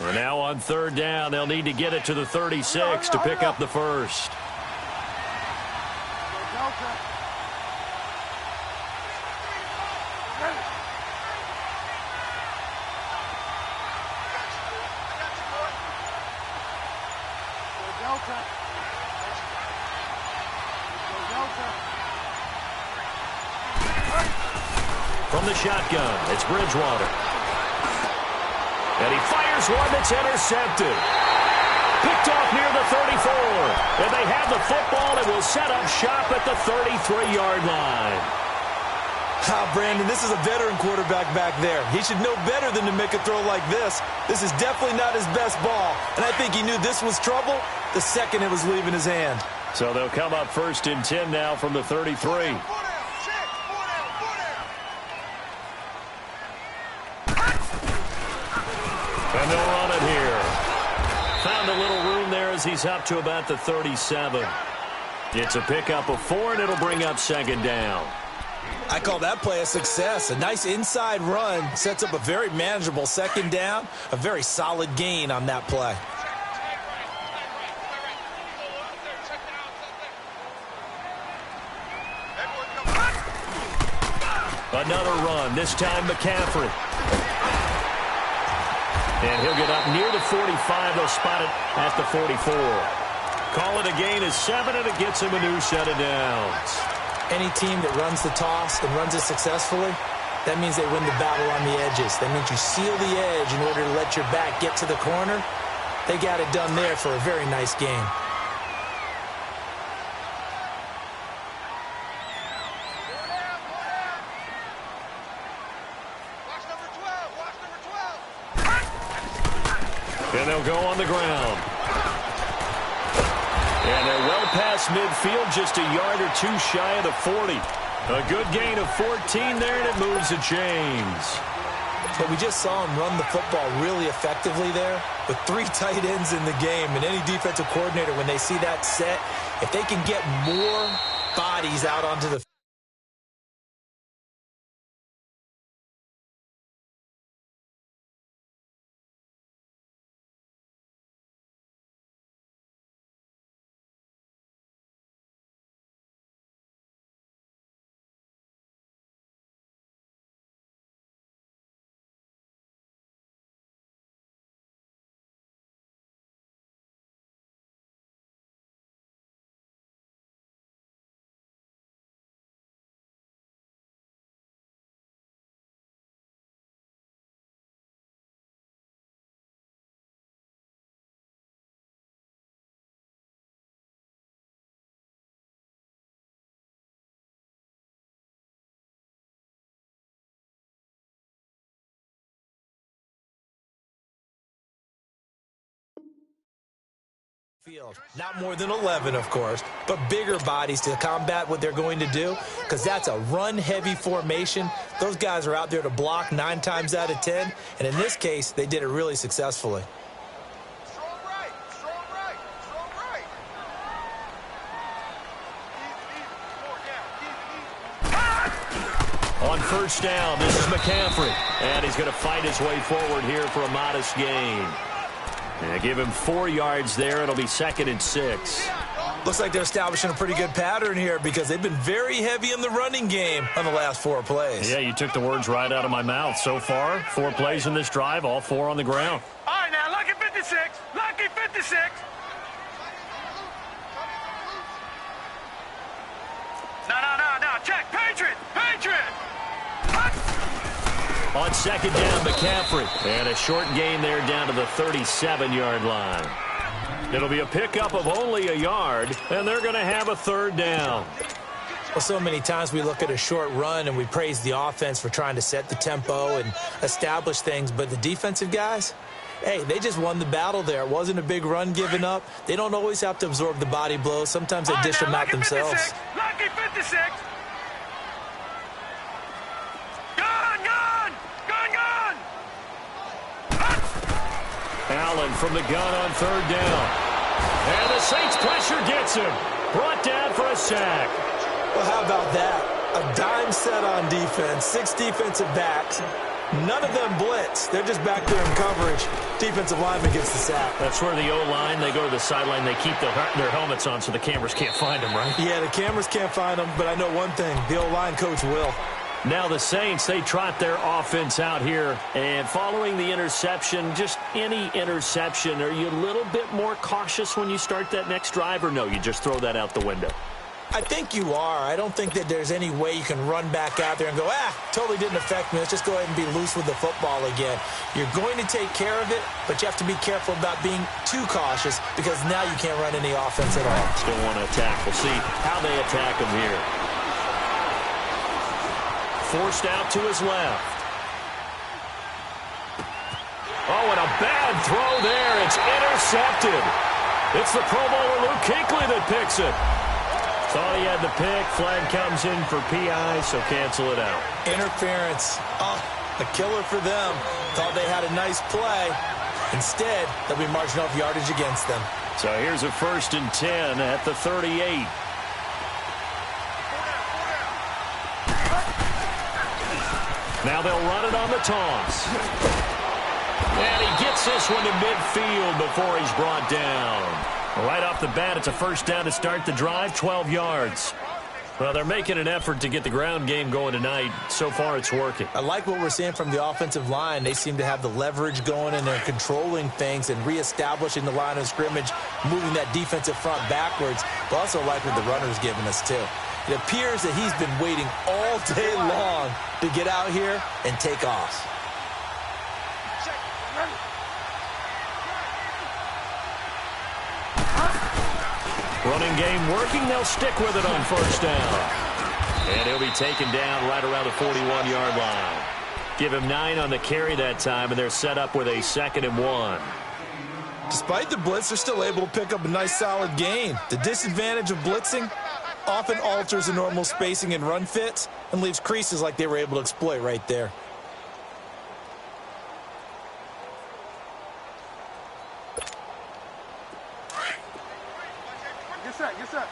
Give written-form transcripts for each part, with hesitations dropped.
And now on third down, they'll need to get it to the 36 to pick up the first. From the shotgun, it's Bridgewater. And he fires one that's intercepted. Picked off near the 34. And they have the football and will set up shop at the 33-yard line. Brandon, this is a veteran quarterback back there. He should know better than to make a throw like this. This is definitely not his best ball. And I think he knew this was trouble the second it was leaving his hand. So they'll come up 1st and 10 now from the 33. And they'll run it here. Found a little room there as he's up to about the 37. It's a pickup of 4, and it'll bring up 2nd down. I call that play a success. A nice inside run sets up a very manageable 2nd down. A very solid gain on that play. Another run, this time McCaffrey. And he'll get up near the 45. They'll spot it at the 44. Call it a gain of 7, and it gets him a new set of downs. Any team that runs the toss and runs it successfully, that means they win the battle on the edges. That means you seal the edge in order to let your back get to the corner. They got it done there for a very nice game. And they'll go on the ground. And they're well past midfield, just a yard or 2 shy of the 40. A good gain of 14 there, and it moves the chains. But we just saw him run the football really effectively there with 3 tight ends in the game. And any defensive coordinator, when they see that set, if they can get more bodies out onto the field. Not more than 11, of course, but bigger bodies to combat what they're going to do, because that's a run-heavy formation. Those guys are out there to block 9 times out of 10, and in this case, they did it really successfully. Strong right, strong right, strong right. On 1st down, this is McCaffrey. And he's going to fight his way forward here for a modest gain. And give him 4 yards there. It'll be 2nd and 6. Looks like they're establishing a pretty good pattern here because they've been very heavy in the running game on the last 4 plays. Yeah, you took the words right out of my mouth. So far, 4 plays in this drive, all 4 on the ground. All right, now, lucky 56. Lucky 56. No. Check. Patriot. On 2nd down, McCaffrey. And a short gain there down to the 37-yard line. It'll be a pickup of only a yard, and they're going to have a 3rd down. Well, so many times we look at a short run and we praise the offense for trying to set the tempo and establish things, but the defensive guys, hey, they just won the battle there. It wasn't a big run given up. They don't always have to absorb the body blows. Sometimes they dish them out themselves. 56. Lucky 56. Allen from the gun on 3rd down. And the Saints pressure gets him. Brought down for a sack. Well, how about that? A dime set on defense, 6 defensive backs. None of them blitz. They're just back there in coverage. defensive lineman gets the sack. That's where the O-line, they go to the sideline, they keep their helmets on so the cameras can't find them, right? Yeah, the cameras can't find them, but I know one thing, the O-line coach will. Now the Saints, they trot their offense out here, and following the interception, just any interception, are you a little bit more cautious when you start that next drive, or no, you just throw that out the window? I think you are. I don't think that there's any way you can run back out there and go, totally didn't affect me. Let's just go ahead and be loose with the football again. You're going to take care of it, but you have to be careful about being too cautious because now you can't run any offense at all. Still want to attack. We'll see how they attack him here. Forced out to his left. Oh, and a bad throw there. It's intercepted. It's the Pro Bowler Luke Kuechly that picks it. Thought he had the pick. Flag comes in for PI, so cancel it out. Interference. Oh, a killer for them. Thought they had a nice play. Instead, they'll be marching off yardage against them. So here's a 1st and 10 at the 38. Now they'll run it on the toss. And he gets this one to midfield before he's brought down. Right off the bat, it's a 1st down to start the drive, 12 yards. Well, they're making an effort to get the ground game going tonight. So far, it's working. I like what we're seeing from the offensive line. They seem to have the leverage going, and they're controlling things and reestablishing the line of scrimmage, moving that defensive front backwards. But also like what the runner's giving us, too. It appears that he's been waiting all day long to get out here and take off. Running game working. They'll stick with it on 1st down. And he'll be taken down right around the 41-yard line. Give him 9 on the carry that time, and they're set up with a 2nd and 1. Despite the blitz, they're still able to pick up a nice, solid gain. The disadvantage of blitzing often alters the normal spacing and run fits and leaves creases like they were able to exploit right there. Get set.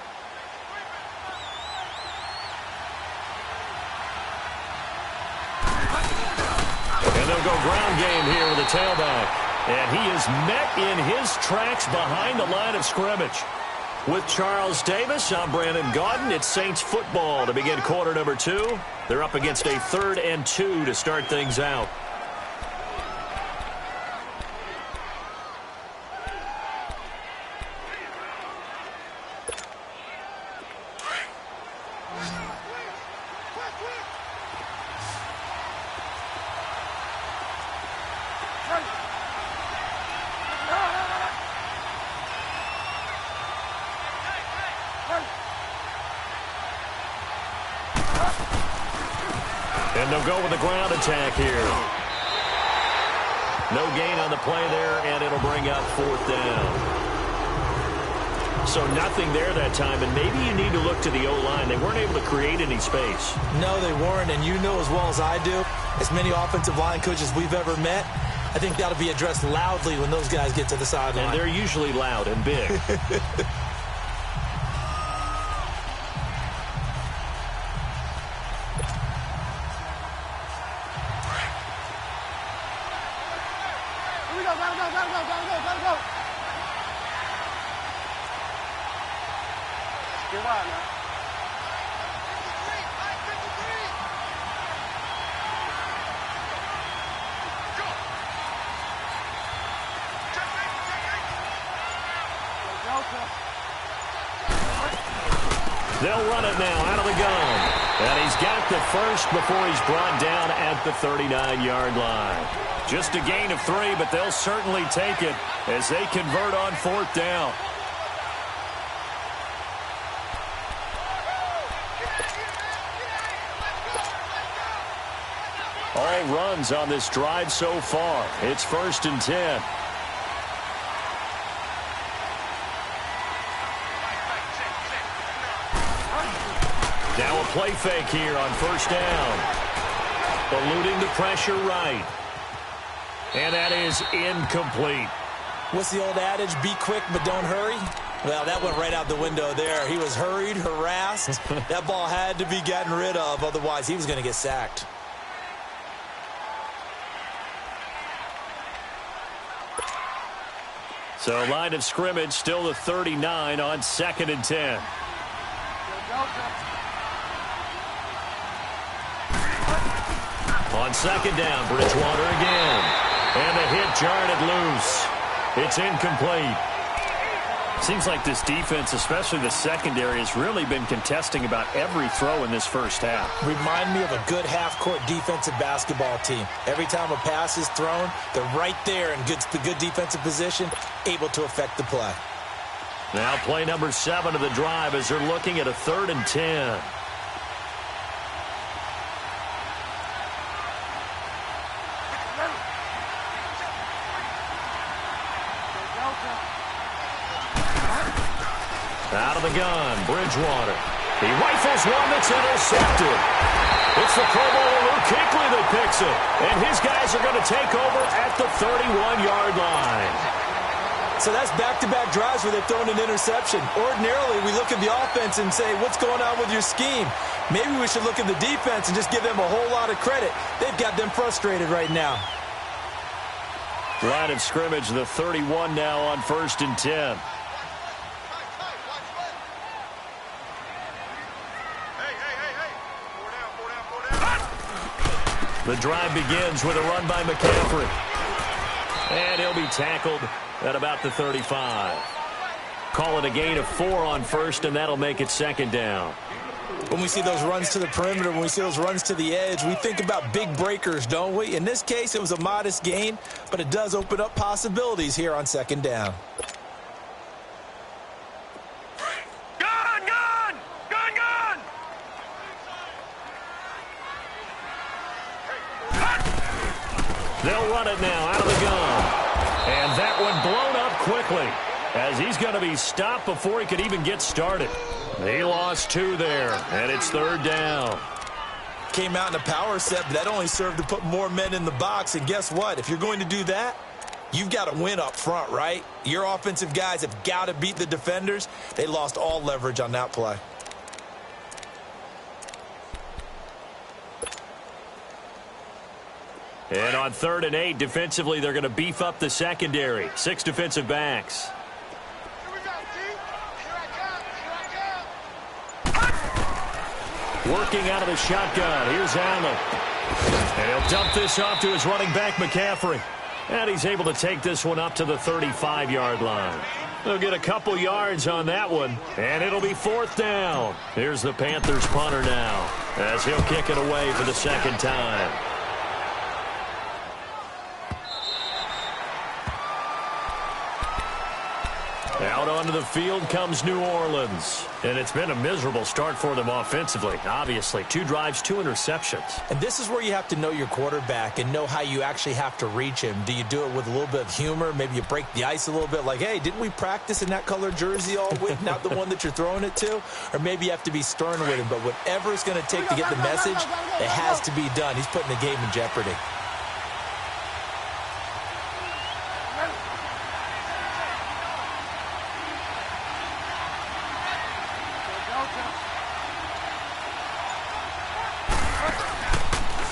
And they'll go ground game here with a tailback. And he is met in his tracks behind the line of scrimmage. With Charles Davis, I'm Brandon Gaudin. It's Saints football to begin quarter number 2. They're up against a 3rd and 2 to start things out. And they'll go with the ground attack here. No gain on the play there, and it'll bring up 4th down. So nothing there that time, and maybe you need to look to the O-line. They weren't able to create any space. No, they weren't, and you know as well as I do, as many offensive line coaches we've ever met, I think that'll be addressed loudly when those guys get to the sideline. And they're usually loud and big. Gotta go. Get wide now. They'll run it now out of the gun. And he's got the first before he's brought down at the 39-yard line. Just a gain of 3, but they'll certainly take it as they convert on 4th down. All runs on this drive so far. It's 1st and 10. Now a play fake here on 1st down. Eluding the pressure right. And that is incomplete. What's the old adage? Be quick, but don't hurry. Well, that went right out the window there. He was hurried, harassed. That ball had to be gotten rid of. Otherwise, he was going to get sacked. So line of scrimmage still the 39 on 2nd and 10. On 2nd down, Bridgewater again. And the hit jarred it loose. It's incomplete. Seems like this defense, especially the secondary, has really been contesting about every throw in this first half. Remind me of a good half-court defensive basketball team. Every time a pass is thrown, they're right there in good defensive position, able to affect the play. Now play number 7 of the drive as they're looking at a 3rd and 10. Out of the gun, Bridgewater. He rifles one that's intercepted. It's the Pro Bowler Luke Kuechly that picks it. And his guys are going to take over at the 31-yard line. So that's back-to-back drives where they've thrown an interception. Ordinarily, we look at the offense and say, what's going on with your scheme? Maybe we should look at the defense and just give them a whole lot of credit. They've got them frustrated right now. Line of scrimmage, the 31 now on 1st and 10. The drive begins with a run by McCaffrey. And he'll be tackled at about the 35. Call it a gain of 4 on 1st, and that'll make it 2nd down. When we see those runs to the perimeter, when we see those runs to the edge, we think about big breakers, don't we? In this case, it was a modest gain, but it does open up possibilities here on 2nd down. They'll run it now out of the gun. And that one blown up quickly as he's going to be stopped before he could even get started. He lost 2 there, and it's 3rd down. Came out in a power set, but that only served to put more men in the box. And guess what? If you're going to do that, you've got to win up front, right? Your offensive guys have got to beat the defenders. They lost all leverage on that play. And on 3rd and 8, defensively, they're going to beef up the secondary. 6 defensive backs. Here we go, D. Here I come. Working out of the shotgun. Here's Allen. And he'll dump this off to his running back, McCaffrey. And he's able to take this one up to the 35-yard line. They'll get a couple yards on that one, and it'll be 4th down. Here's the Panthers punter now as he'll kick it away for the 2nd time. Out onto the field comes New Orleans. And it's been a miserable start for them offensively. Obviously, 2 drives, 2 interceptions. And this is where you have to know your quarterback and know how you actually have to reach him. Do you do it with a little bit of humor? Maybe you break the ice a little bit like, hey, didn't we practice in that color jersey all week? Not the one that you're throwing it to? Or maybe you have to be stern with him. But whatever it's going to take to get the message, it has to be done. He's putting the game in jeopardy.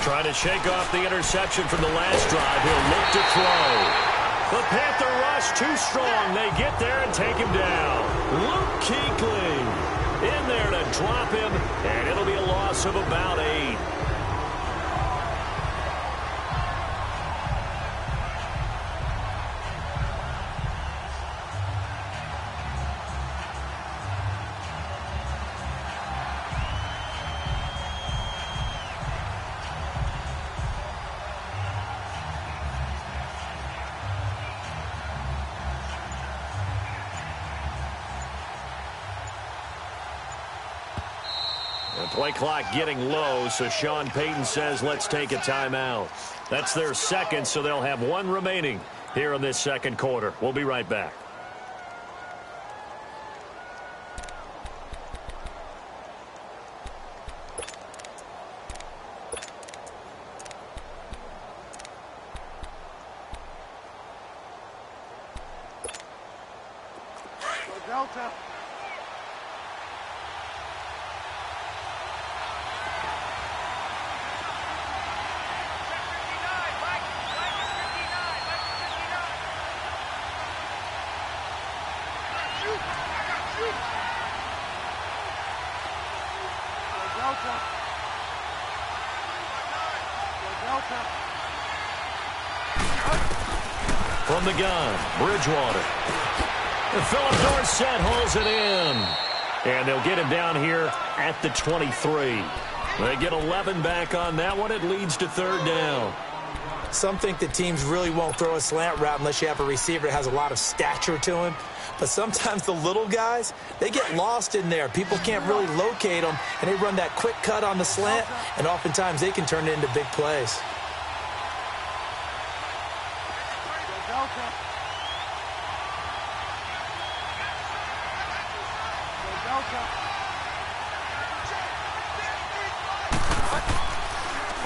Trying to shake off the interception from the last drive. He'll look to throw. The Panther rush too strong. They get there and take him down. Luke Kuechly in there to drop him, and it'll be a loss of about 8. The play clock getting low, so Sean Payton says let's take a timeout. That's their 2nd, so they'll have 1 remaining here in this 2nd quarter. We'll be right back. Delta. from the gun. Bridgewater. And Philip Dorsett hauls it in. And they'll get him down here at the 23. They get 11 back on that one. It leads to third down. Some think that teams really won't throw a slant route unless you have a receiver that has a lot of stature to him. But sometimes the little guys, they get lost in there. People can't really locate them, and they run that quick cut on the slant, and oftentimes they can turn it into big plays.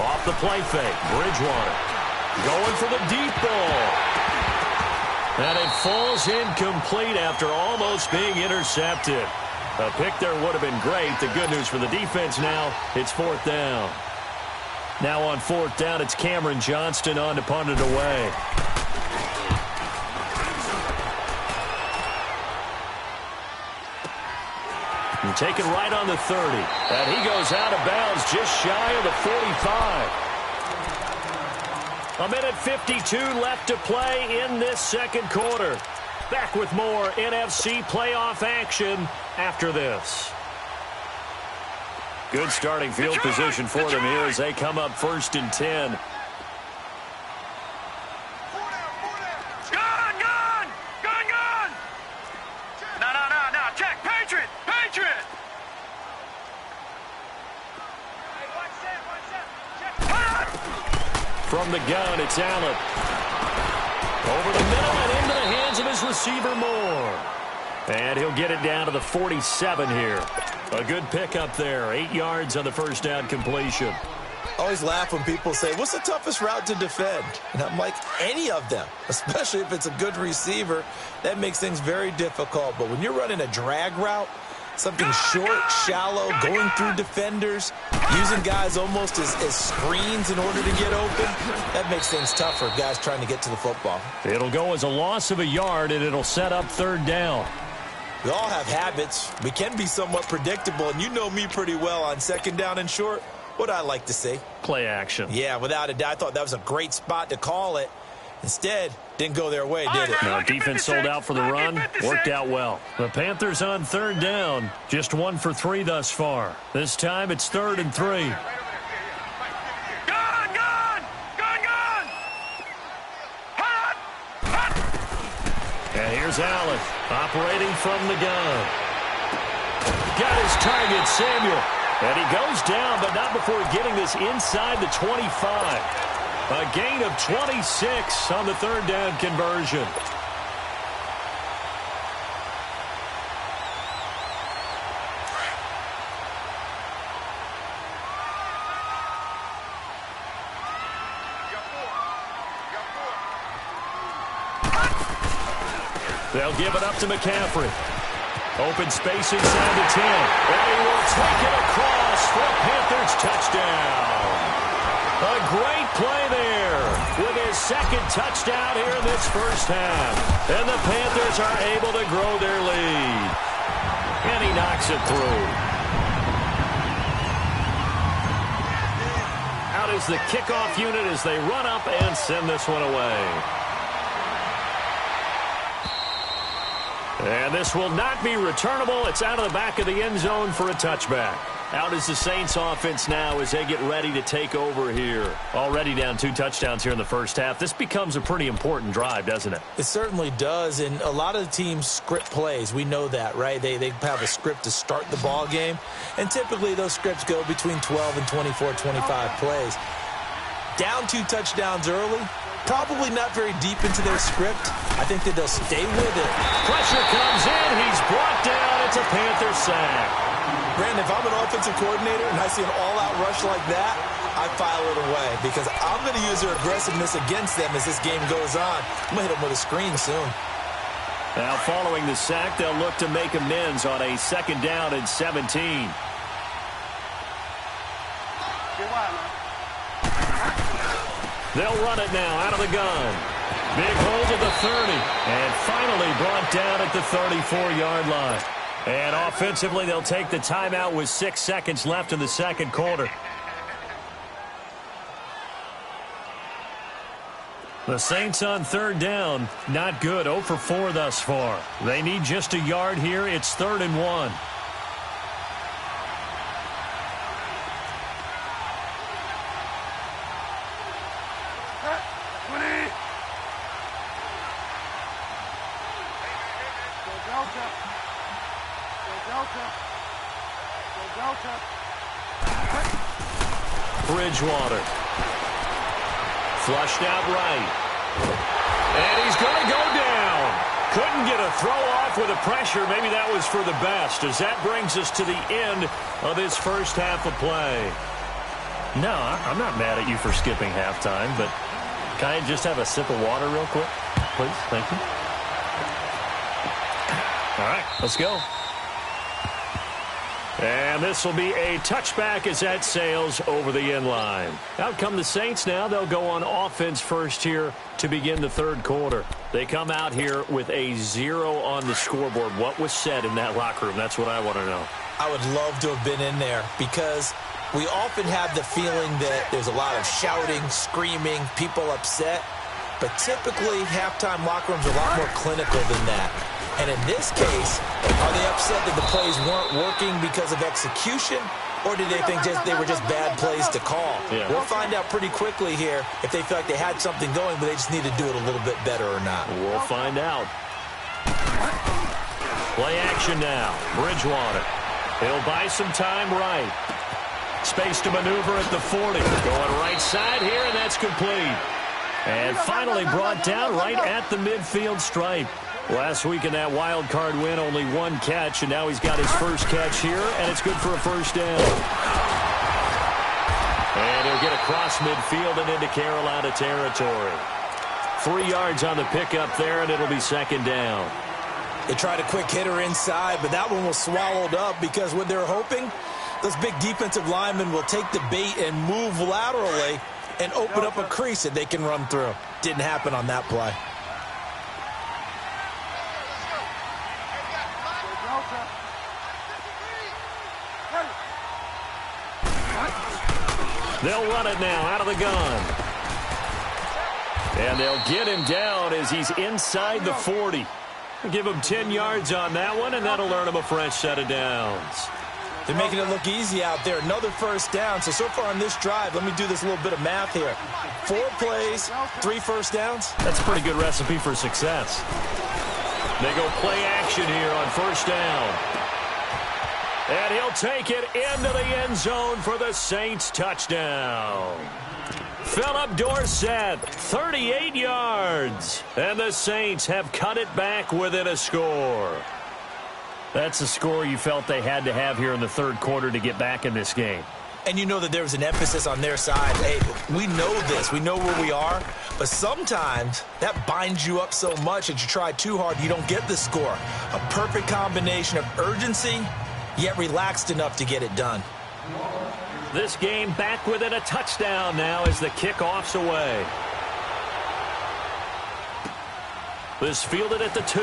Off the play fake, Bridgewater going for the deep ball. And it falls incomplete after almost being intercepted. A pick there would have been great. The good news for the defense now, it's fourth down. Now on fourth down, it's Cameron Johnston on to punt it away. And taken right on the 30. And he goes out of bounds just shy of the 45. A minute 52 left to play in this second quarter. Back with more NFC playoff action after this. Good starting field position for them here as they come up first and 10. From the gun, it's Allen. Over the middle and into the hands of his receiver, Moore. And he'll get it down to the 47 here. A good pickup there. 8 yards on the first down completion. I always laugh when people say, what's the toughest route to defend? And I'm like, any of them, especially if it's a good receiver. That makes things very difficult. But when you're running a drag route, something short, shallow, going through defenders, using guys almost as screens in order to get open, that makes things tough for guys trying to get to the football. It'll go as a loss of a yard, and it'll set up third down. We all have habits. We can be somewhat predictable, and you know me pretty well on second down and short. What I like to see? Play action. Yeah, without a doubt. I thought that was a great spot to call it. Instead, didn't go their way, did it? No, defense sold out for the run. Worked out well. The Panthers on third down. Just 1 for 3 thus far. This time it's 3rd and 3. And here's Allen operating from the gun. Got his target, Samuel. And he goes down, but not before getting this inside the 25. A gain of 26 on the third down conversion. They'll give it up to McCaffrey. Open space inside the 10. And he will take it across for a Panthers touchdown. A great play there with his second touchdown here in this first half. And the Panthers are able to grow their lead. And he knocks it through. Out is the kickoff unit as they run up and send this one away. And this will not be returnable. It's out of the back of the end zone for a touchback. Out is the Saints offense now as they get ready to take over here. Already down 2 touchdowns here in the first half. This becomes a pretty important drive, doesn't it? It certainly does, and a lot of the teams script plays. We know that, right? They have a script to start the ball game, and typically those scripts go between 12 and 24, 25 plays. Down 2 touchdowns early, probably not very deep into their script. I think that they'll stay with it. Pressure comes in. He's brought down. It's a Panther sack. Brandon, if I'm an offensive coordinator and I see an all-out rush like that, I file it away because I'm going to use their aggressiveness against them as this game goes on. I'm going to hit them with a screen soon. Now, following the sack, they'll look to make amends on a 2nd down and 17. They'll run it now out of the gun. Big hold at the 30. And finally brought down at the 34-yard line. And offensively, they'll take the timeout with 6 seconds left in the second quarter. The Saints on third down. Not good. 0 for 4 thus far. They need just a yard here. It's 3rd and 1. Bridgewater. Flushed out right. And he's going to go down. Couldn't get a throw off with the pressure. Maybe that was for the best, as that brings us to the end of this first half of play. No, I'm not mad at you for skipping halftime, but can I just have a sip of water real quick? Please, thank you. All right, let's go. And this will be a touchback as that sails over the end line. Out come the Saints now. They'll go on offense first here to begin the third quarter. They come out here with a 0 on the scoreboard. What was said in that locker room? That's what I want to know. I would love to have been in there because we often have the feeling that there's a lot of shouting, screaming, people upset. But typically, halftime locker rooms are a lot more clinical than that. And in this case, are they upset that the plays weren't working because of execution? Or do they think they were just bad plays to call? Yeah. We'll find out pretty quickly here if they feel like they had something going, but they just need to do it a little bit better or not. We'll find out. Play action now. Bridgewater. He'll buy some time right. Space to maneuver at the 40. Going right side here, and that's complete. And finally brought down right at the midfield stripe. Last week in that wild card win, only 1 catch, and now he's got his first catch here, and it's good for a first down. And he'll get across midfield and into Carolina territory. 3 yards on the pickup there, and it'll be second down. They tried a quick hitter inside, but that one was swallowed up because what they're hoping, those big defensive linemen will take the bait and move laterally and open up a crease that they can run through. Didn't happen on that play. They'll run it now out of the gun. And they'll get him down as he's inside the 40. Give him 10 yards on that one, and that'll earn him a fresh set of downs. They're making it look easy out there. Another first down. So far on this drive, let me do this little bit of math here. 4 plays, 3 first downs. That's a pretty good recipe for success. They go play action here on first down. And he'll take it into the end zone for the Saints touchdown. Philip Dorsett, 38 yards. And the Saints have cut it back within a score. That's the score you felt they had to have here in the third quarter to get back in this game. And you know that there was an emphasis on their side. Hey, we know this. We know where we are. But sometimes that binds you up so much that you try too hard, you don't get the score. A perfect combination of urgency, yet relaxed enough to get it done. This game back within a touchdown now as the kickoff's away. This fielded at the 2.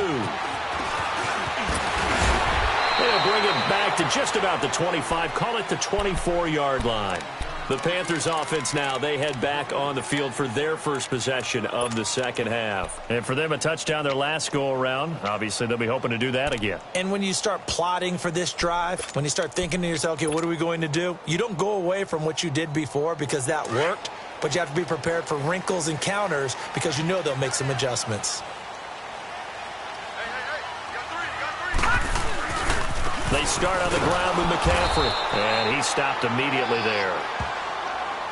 They'll bring it back to just about the 25, call it the 24-yard line. The Panthers offense now, they head back on the field for their first possession of the second half. And for them, a touchdown their last go-around. Obviously, they'll be hoping to do that again. And when you start plotting for this drive, when you start thinking to yourself, okay, what are we going to do? You don't go away from what you did before because that worked, but you have to be prepared for wrinkles and counters because you know they'll make some adjustments. They start on the ground with McCaffrey, and he stopped immediately there.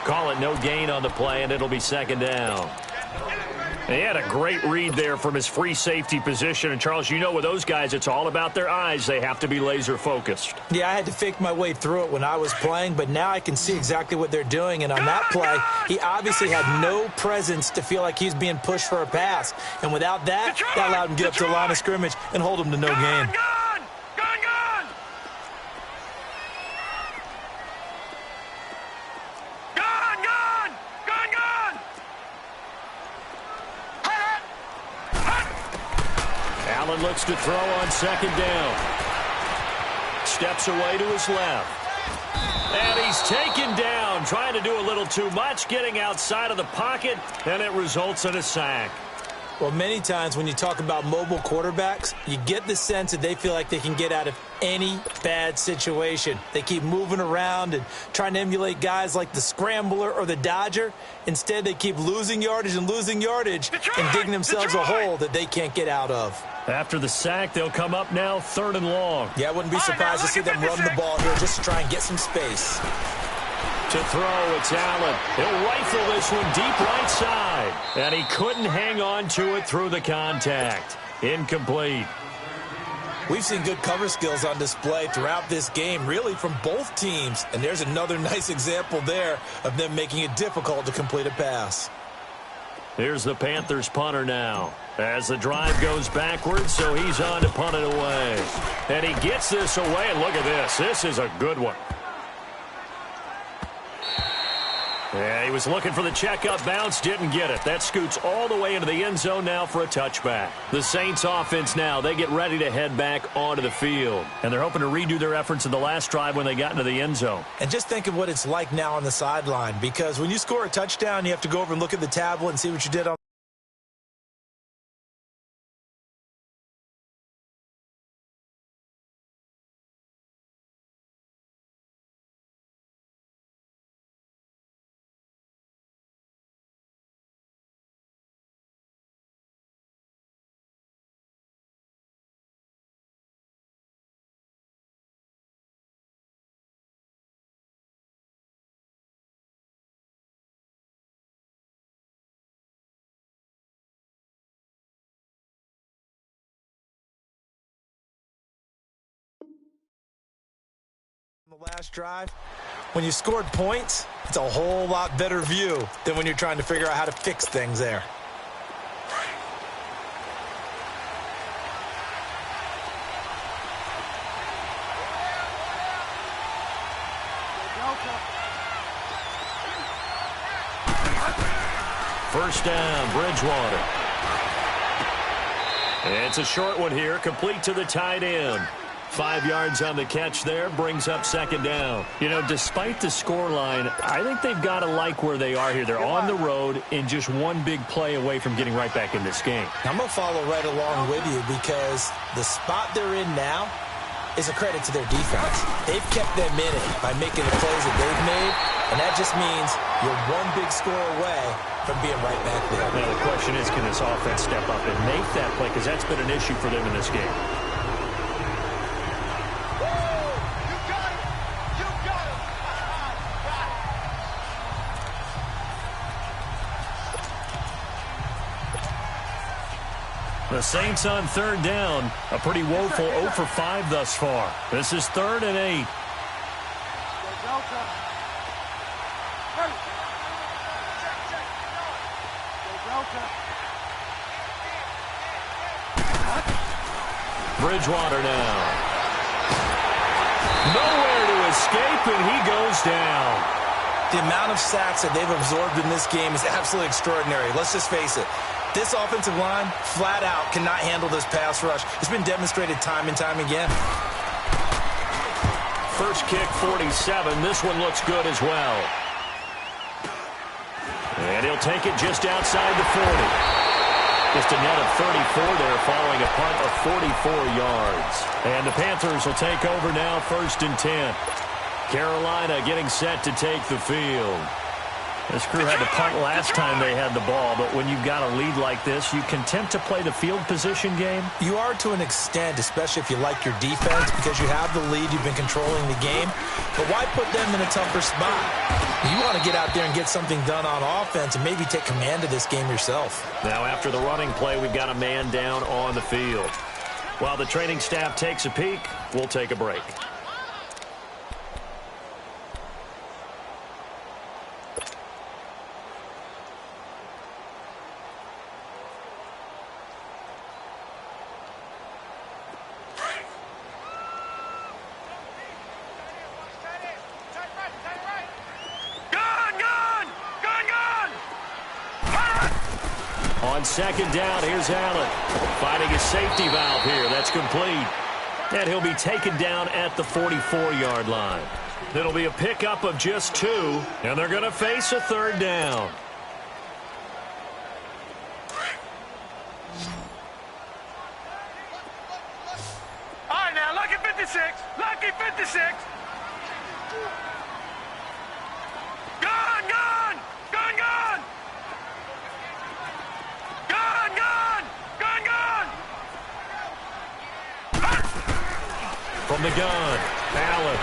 Call it no gain on the play, and it'll be second down. He had a great read there from his free safety position. And, Charles, you know with those guys, it's all about their eyes. They have to be laser-focused. Yeah, I had to fake my way through it when I was playing, but now I can see exactly what they're doing. And on that play, he obviously had no presence to feel like he's being pushed for a pass. And without that, that allowed him to get up to the line of scrimmage and hold him to no gain. Allen looks to throw on second down. Steps away to his left. And he's taken down, trying to do a little too much, getting outside of the pocket, and it results in a sack. Well, many times when you talk about mobile quarterbacks, you get the sense that they feel like they can get out of any bad situation. They keep moving around and trying to emulate guys like the Scrambler or the Dodger. Instead, they keep losing yardage and digging themselves a hole that they can't get out of. After the sack, they'll come up now 3rd and long. Yeah, I wouldn't be surprised to see them run the ball here just to try and get some space. To throw, it's Allen. He'll rifle this one deep right side. And he couldn't hang on to it through the contact. Incomplete. We've seen good cover skills on display throughout this game, really from both teams. And there's another nice example there of them making it difficult to complete a pass. Here's the Panthers punter now. As the drive goes backwards, so he's on to punt it away. And he gets this away, and look at this. This is a good one. Yeah, he was looking for the checkup bounce, didn't get it. That scoots all the way into the end zone now for a touchback. The Saints offense now, they get ready to head back onto the field. And they're hoping to redo their efforts in the last drive when they got into the end zone. And just think of what it's like now on the sideline, because when you score a touchdown, you have to go over and look at the tablet and see what you did on the last drive. When you scored points, it's a whole lot better view than when you're trying to figure out how to fix things there. First down, Bridgewater. It's a short one here, complete to the tight end. 5 yards on the catch there, brings up 2nd down. You know, despite the scoreline, I think they've got to like where they are here. They're on the road and just one big play away from getting right back in this game. I'm going to follow right along with you because the spot they're in now is a credit to their defense. They've kept them in it by making the plays that they've made, and that just means you're one big score away from being right back there. Now the question is, can this offense step up and make that play? Because that's been an issue for them in this game. The Saints on 3rd down. A pretty woeful 0 for 5 thus far. This is 3rd and 8. Bridgewater now. Nowhere to escape, and he goes down. The amount of sacks that they've absorbed in this game is absolutely extraordinary. Let's just face it. This offensive line, flat out, cannot handle this pass rush. It's been demonstrated time and time again. First kick, 47. This one looks good as well. And he'll take it just outside the 40. Just a net of 34 there, following a punt of 44 yards. And the Panthers will take over now, 1st and 10. Carolina getting set to take the field. This crew had to punt last time they had the ball, but when you've got a lead like this, you content to play the field position game? You are to an extent, especially if you like your defense, because you have the lead, you've been controlling the game. But why put them in a tougher spot? You want to get out there and get something done on offense and maybe take command of this game yourself. Now after the running play, we've got a man down on the field. While the training staff takes a peek, we'll take a break. On 2nd down, here's Allen. Finding his safety valve here. That's complete. And he'll be taken down at the 44-yard line. It'll be a pickup of just 2, and they're going to face a third down. All right, now, lucky 56. Lucky 56. Gone, gone. Gone, gone. Gone, gone. Gone, gone. From the gun, Allen.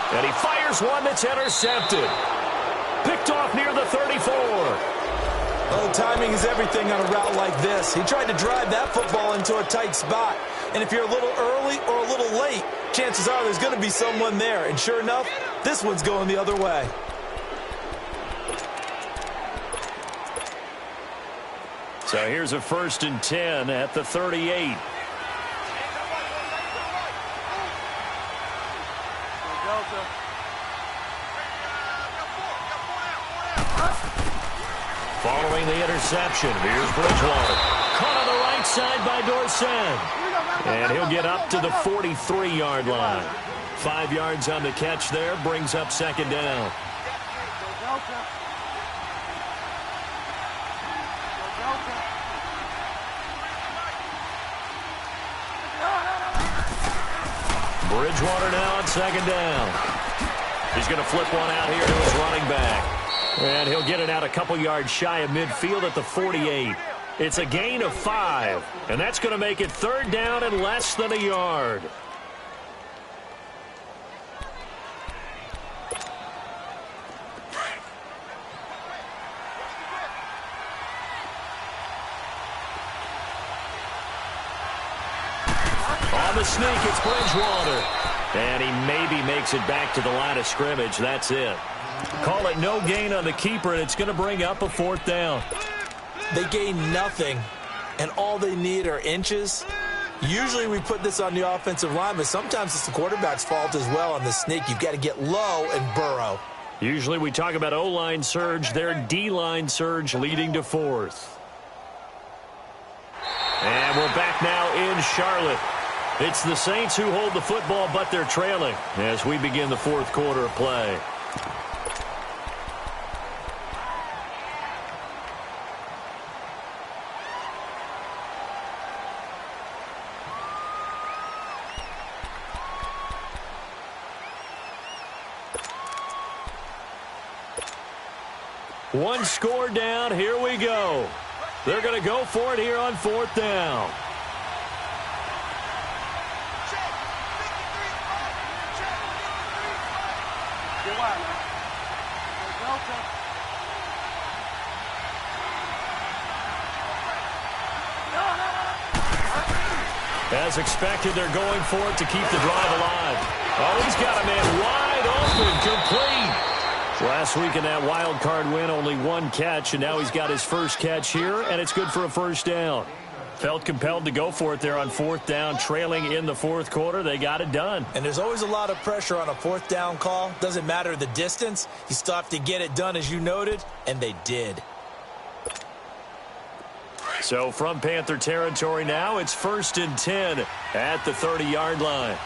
And he fires one that's intercepted. Picked off near the 34. Oh, timing is everything on a route like this. He tried to drive that football into a tight spot. And if you're a little early or a little late, chances are there's going to be someone there. And sure enough, this one's going the other way. So here's a 1st and 10 at the 38. Following the interception, here's Bridgewater. Caught on the right side by Dorsett. And he'll get up to the 43-yard line. 5 yards on the catch there, brings up 2nd down. Bridgewater now on 2nd down. He's going to flip one out here to his running back. And he'll get it out a couple yards shy of midfield at the 48. It's a gain of 5, and that's going to make it 3rd down and less than a yard. On the sneak, it's Bridgewater. And he maybe makes it back to the line of scrimmage. That's it. Call it no gain on the keeper, and it's going to bring up a 4th down. They gain nothing, and all they need are inches. Usually we put this on the offensive line, but sometimes it's the quarterback's fault as well on the sneak. You've got to get low and burrow. Usually we talk about O-line surge, their D-line surge leading to 4th. And we're back now in Charlotte. It's the Saints who hold the football, but they're trailing as we begin the 4th quarter of play. One score down. Here we go. They're going to go for it here on 4th down. As expected, they're going for it to keep the drive alive. Oh, he's got a man wide open, complete. Last week in that wild card win, only 1 catch, and now he's got his first catch here, and it's good for a 1st down. Felt compelled to go for it there on 4th down, trailing in the 4th quarter. They got it done. And there's always a lot of pressure on a 4th down call. Doesn't matter the distance. You still have to get it done, as you noted, and they did. So from Panther territory now, it's 1st and 10 at the 30-yard line.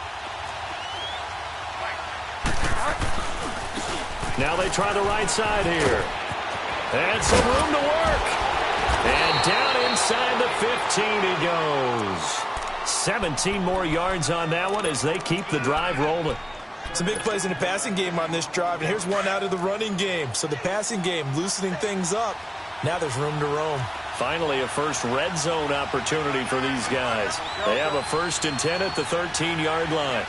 Now they try the right side here. And some room to work. And down inside the 15 he goes. 17 more yards on that one as they keep the drive rolling. Some big plays in the passing game on this drive, and here's one out of the running game. So the passing game loosening things up. Now there's room to roam. Finally, a first red zone opportunity for these guys. They have a 1st and 10 at the 13-yard line.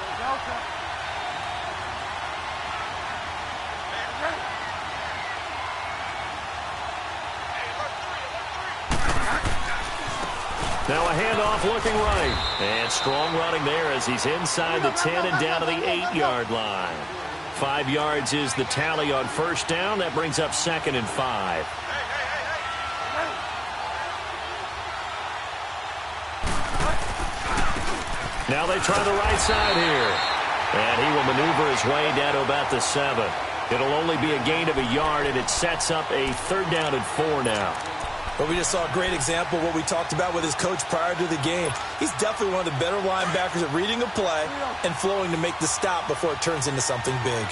Now a handoff looking right. And strong running there as he's inside the 10 and down to the 8-yard line. 5 yards is the tally on 1st down. That brings up 2nd and 5. Now they try the right side here. And he will maneuver his way down to about the 7. It'll only be a gain of a yard, and it sets up a 3rd down and 4 now. Well, we just saw a great example of what we talked about with his coach prior to the game. He's definitely one of the better linebackers at reading a play and flowing to make the stop before it turns into something big.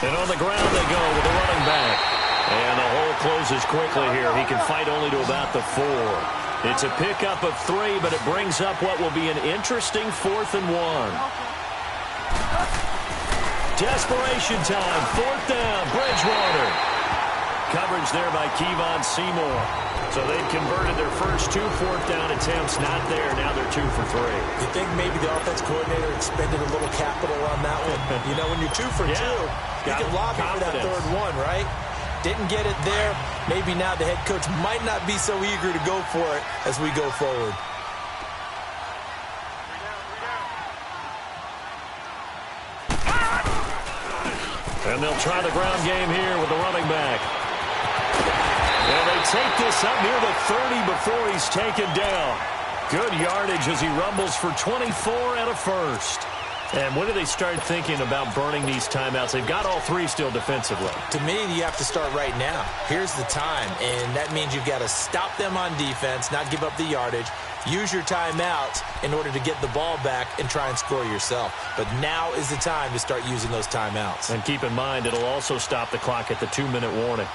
And on the ground they go with the running back. And the hole closes quickly here. He can fight only to about the 4. It's a pickup of 3, but it brings up what will be an interesting 4th and 1. Desperation time. 4th down. Bridgewater. Coverage there by Kevon Seymour. So they've converted their first 2 4th down attempts. Not there. Now they're 2 for 3. You think maybe the offense coordinator expended a little capital on that one? You know, when you're 2 for 2, you can lobby for that 3rd one, right? Didn't get it there. Maybe now the head coach might not be so eager to go for it as we go forward. And they'll try the ground game here with the running back. And they take this up near the 30 before he's taken down. Good yardage as he rumbles for 24 and a first. And when do they start thinking about burning these timeouts? They've got all 3 still defensively. To me, you have to start right now. Here's the time, and that means you've got to stop them on defense, not give up the yardage, use your timeouts in order to get the ball back and try and score yourself. But now is the time to start using those timeouts. And keep in mind, it'll also stop the clock at the 2-minute warning.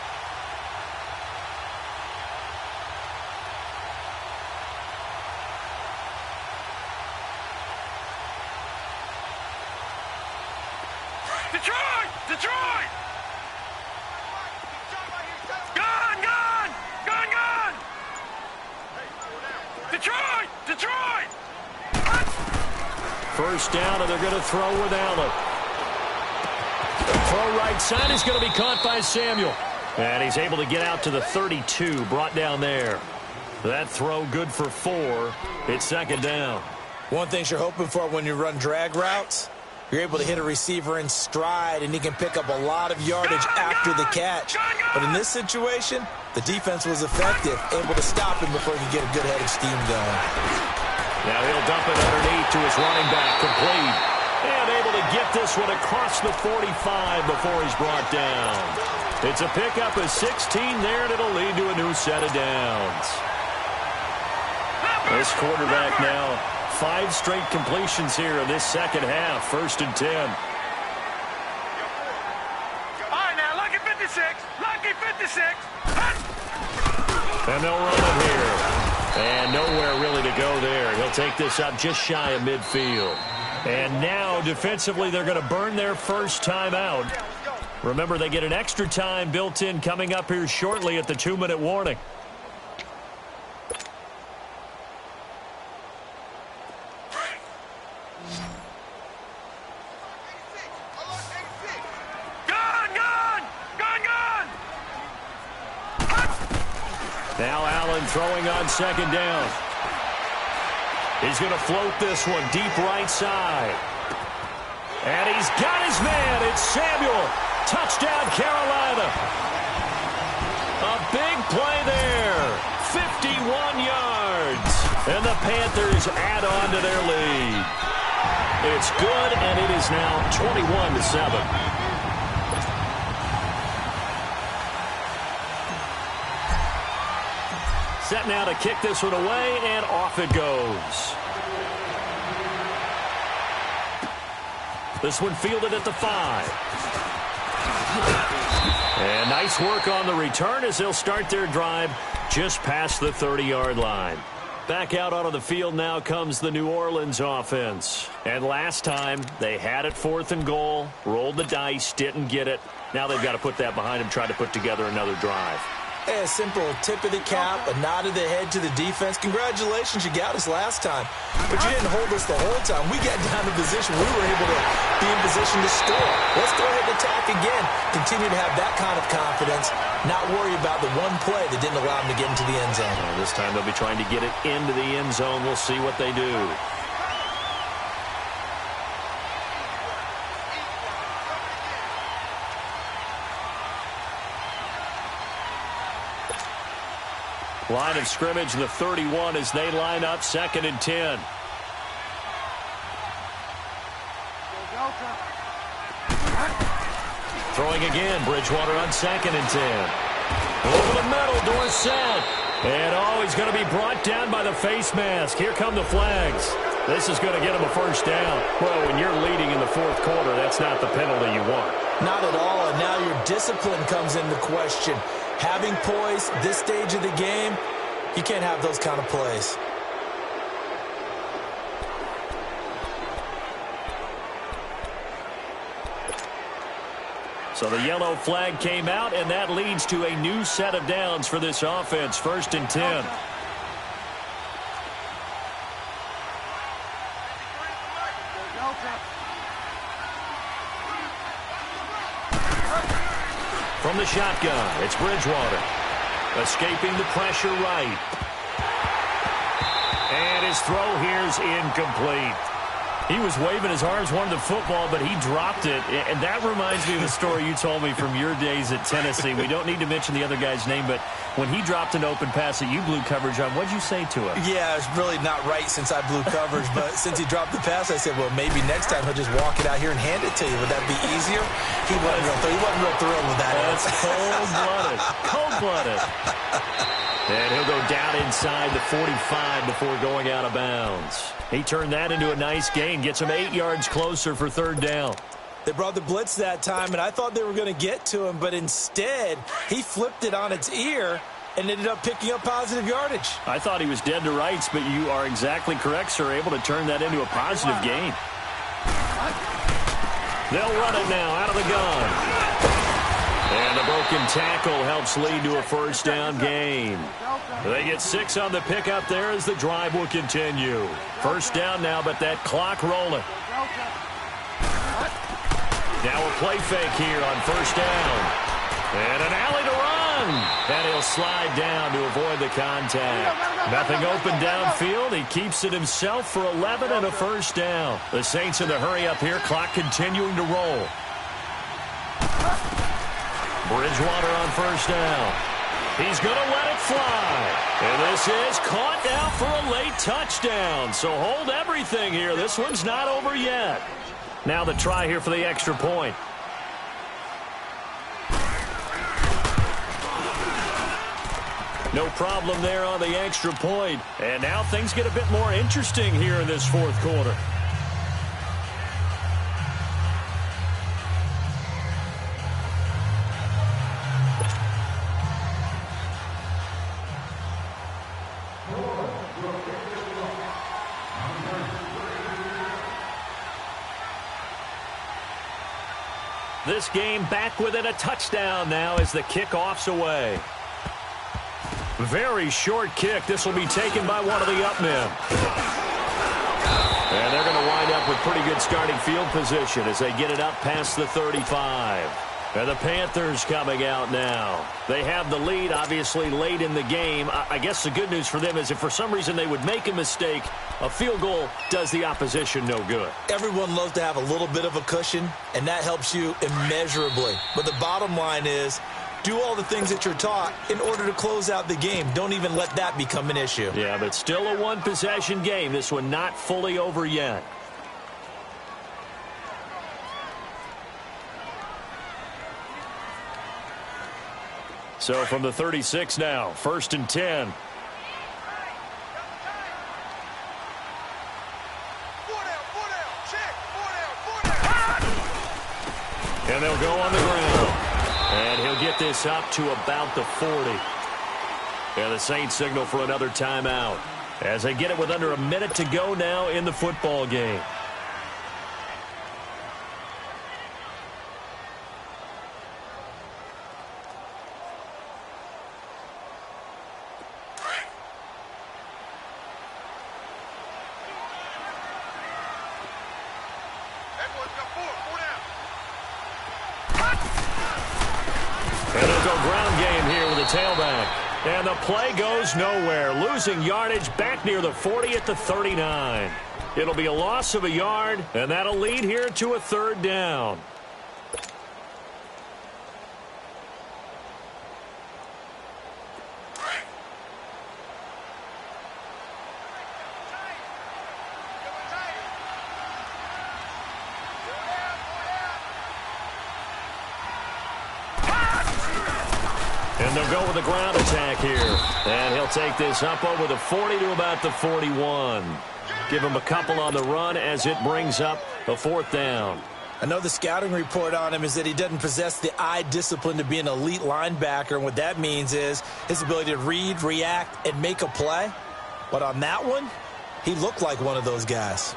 Detroit! Detroit! Gone! Gone! Gone! Gone! Detroit! Detroit! First down, and they're going to throw with Allen. Throw right side is going to be caught by Samuel. And he's able to get out to the 32, brought down there. That throw good for 4. It's 2nd down. One thing you're hoping for when you run drag routes, you're able to hit a receiver in stride, and he can pick up a lot of yardage after the catch. But in this situation, the defense was effective, able to stop him before he could get a good head of steam going. Now he'll dump it underneath to his running back, complete. And able to get this one across the 45 before he's brought down. It's a pickup of 16 there, and it'll lead to a new set of downs. This quarterback now 5 straight completions here in this second half. 1st and 10. All right, now, lucky 56. Lucky 56. And they'll run it here. And nowhere really to go there. He'll take this up just shy of midfield. And now, defensively, they're going to burn their first timeout. Remember, they get an extra time built in coming up here shortly at the 2-minute warning. Now Allen throwing on 2nd down. He's going to float this one deep right side. And he's got his man. It's Samuel. Touchdown, Carolina. A big play there. 51 yards. And the Panthers add on to their lead. It's good, and it is now 21-7. Set now to kick this one away, and off it goes. This one fielded at the 5. And nice work on the return as they'll start their drive just past the 30-yard line. Back out onto the field now comes the New Orleans offense. And last time, they had it 4th and goal, rolled the dice, didn't get it. Now they've got to put that behind them, try to put together another drive. A simple tip of the cap, a nod of the head to the defense. Congratulations, you got us last time. But you didn't hold us the whole time. We got down to position. We were able to be in position to score. Let's go ahead and attack again. Continue to have that kind of confidence. Not worry about the one play that didn't allow them to get into the end zone. This time they'll be trying to get it into the end zone. We'll see what they do. Line of scrimmage, the 31 as they line up 2nd and 10. Throwing again, Bridgewater on 2nd and 10. Over the middle, Dorsett. And, he's going to be brought down by the face mask. Here come the flags. This is going to get him a first down. Well, when you're leading in the 4th quarter, that's not the penalty you want. Not at all, and now your discipline comes into question. Having poise this stage of the game, you can't have those kind of plays. So the yellow flag came out, and that leads to a new set of downs for this offense. 1st and 10. From the shotgun, it's Bridgewater. Escaping the pressure right. And his throw here's incomplete. He was waving his arms, wanted the football, but he dropped it. And that reminds me of a story you told me from your days at Tennessee. We don't need to mention the other guy's name, but when he dropped an open pass that you blew coverage on, what'd you say to him? Yeah, it's really not right since I blew coverage, but since he dropped the pass, I said, well, maybe next time he'll just walk it out here and hand it to you. Would that be easier? He wasn't real thrilled with that. That's cold-blooded. Cold-blooded. And he'll go down inside the 45 before going out of bounds. He turned that into a nice gain, gets him 8 yards closer for 3rd down. They brought the blitz that time, and I thought they were going to get to him, but instead, he flipped it on its ear and ended up picking up positive yardage. I thought he was dead to rights, but you are exactly correct, sir, able to turn that into a positive gain. They'll run it now out of the gun. And a broken tackle helps lead to a 1st down gain. They get 6 on the pickup there as the drive will continue. 1st down now, but that clock rolling. Now a play fake here on 1st down. And an alley to run. And he'll slide down to avoid the contact. Nothing open downfield. He keeps it himself for 11 and a 1st down. The Saints in the hurry up here. Clock continuing to roll. Bridgewater on 1st down. He's going to let it fly. And this is caught now for a late touchdown. So hold everything here. This one's not over yet. Now the try here for the extra point. No problem there on the extra point. And now things get a bit more interesting here in this 4th quarter. This game back within a touchdown now as the kickoff's away. Very short kick. This will be taken by one of the up men. And they're going to wind up with pretty good starting field position as they get it up past the 35. And the Panthers coming out now. They have the lead, obviously, late in the game. I guess the good news for them is if for some reason they would make a mistake, a field goal does the opposition no good. Everyone loves to have a little bit of a cushion, and that helps you immeasurably. But the bottom line is, do all the things that you're taught in order to close out the game. Don't even let that become an issue. Yeah, but still a one-possession game. This one not fully over yet. So from the 36 now, 1st and 10. And they'll go on the ground. And he'll get this up to about the 40. And the Saints signal for another timeout as they get it with under a minute to go now in the football game. Tailback. And the play goes nowhere. Losing yardage back near the 40 at the 39. It'll be a loss of a yard, and that'll lead here to a 3rd down. And they'll go with a ground attack here. And he'll take this up over the 40 to about the 41. Give him a couple on the run as it brings up a 4th down. I know the scouting report on him is that he doesn't possess the eye discipline to be an elite linebacker. And what that means is his ability to read, react, and make a play. But on that one, he looked like one of those guys.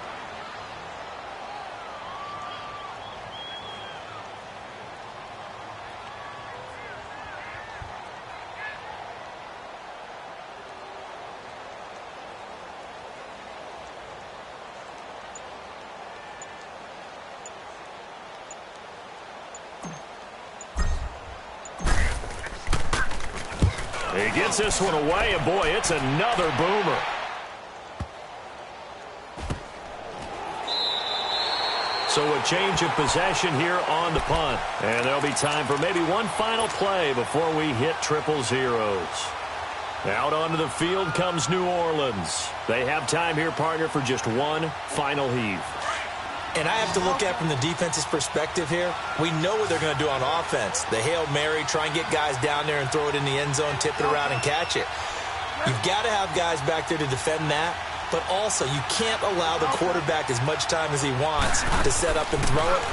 He gets this one away, and boy, it's another boomer. So a change of possession here on the punt. And there'll be time for maybe one final play before we hit 000. Out onto the field comes New Orleans. They have time here, partner, for just one final heave. And I have to look at from the defense's perspective here. We know what they're going to do on offense. The Hail Mary, try and get guys down there and throw it in the end zone, tip it around and catch it. You've got to have guys back there to defend that. But also, you can't allow the quarterback as much time as he wants to set up and throw it.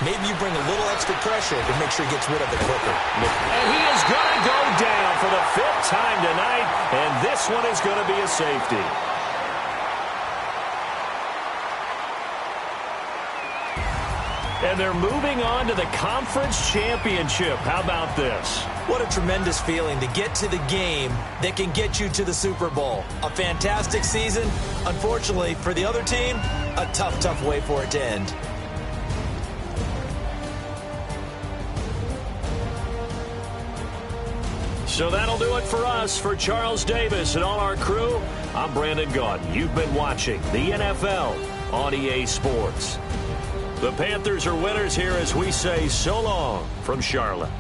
Maybe you bring a little extra pressure to make sure he gets rid of it quicker. And he is going to go down for the 5th time tonight. And this one is going to be a safety. And they're moving on to the conference championship. How about this? What a tremendous feeling to get to the game that can get you to the Super Bowl. A fantastic season. Unfortunately, for the other team, a tough, tough way for it to end. So that'll do it for us. For Charles Davis and all our crew, I'm Brandon Gaudin. You've been watching the NFL on EA Sports. The Panthers are winners here as we say so long from Charlotte.